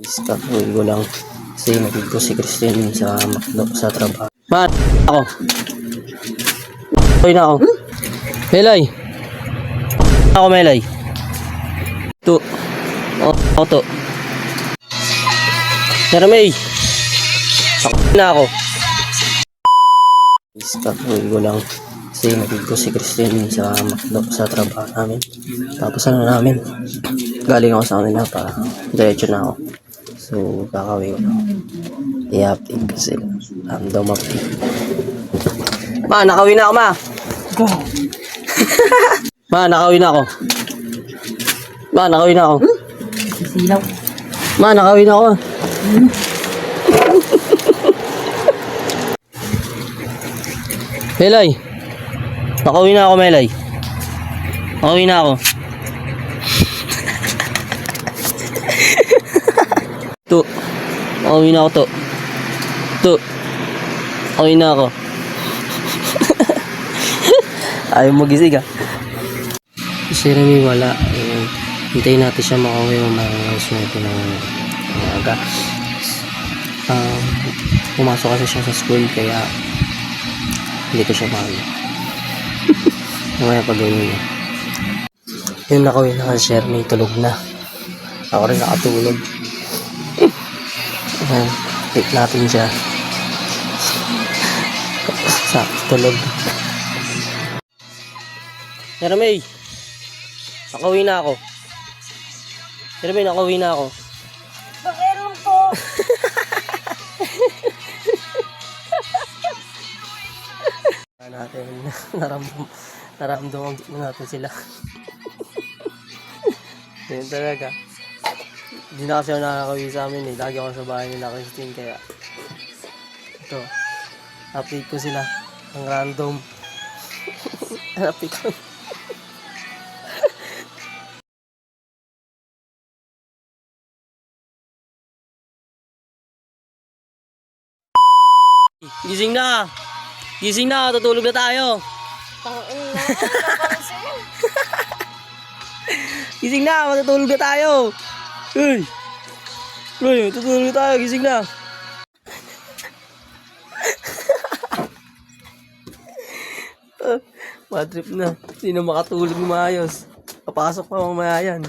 Kakauwi ko lang kasi nagig ko si Christine sa McDo sa trabaho. Man, ako. Uy na ako. Melay. Ako Melay. To. Ako to. Sir May. Ako na ako. Kakauwi ko lang kasi nagig ko si Christine sa McDo sa trabaho namin. Tapos ano namin, galing ako sa kanila para diretso na ako. So, kakauwi ko lang. I-update ko sila. Daw mag-update. Ma, nakauwi na ako, ma. Go. Ma, nakauwi na ako. Ma, nakauwi na ako. Silaw. Ma, nakauwi na ako. Melay. Nakauwi na ako, Melay. Nakauwi na ako. To. Nakauwi na ako, to. To. Nakauwi na ako. Ayaw magisig, ah. Si Remy wala. Hintayin natin siya makauwi mamaya suwerte ng aga. Pumasok kasi siya sa school kaya hindi ko siya mahal. Mamaya pag-gawin niya. Yung nakauwi na kasi Shermie, tulog na. Ako rin nakatulog. Ayan, take natin siya. Sakto tulog. Shermie, nakauwi na ako. Shermie, nakauwi na ako. Pakialam ko. Natin naramdaman natin sila. Yun talaga. Hindi na kasi ako nakakauwi sa amin eh. Lagi ako sa bahay nila Christine kaya ito, update ko sila ang random. Update ko. Gising na! Gising na! Tutulog na tayo! Gising na! Matutulog na tayo! Uy! Uy! Tutulog na tayo! Gising na! Bad trip na. Hindi na makatulog na maayos. Papasok pa mamaya yan.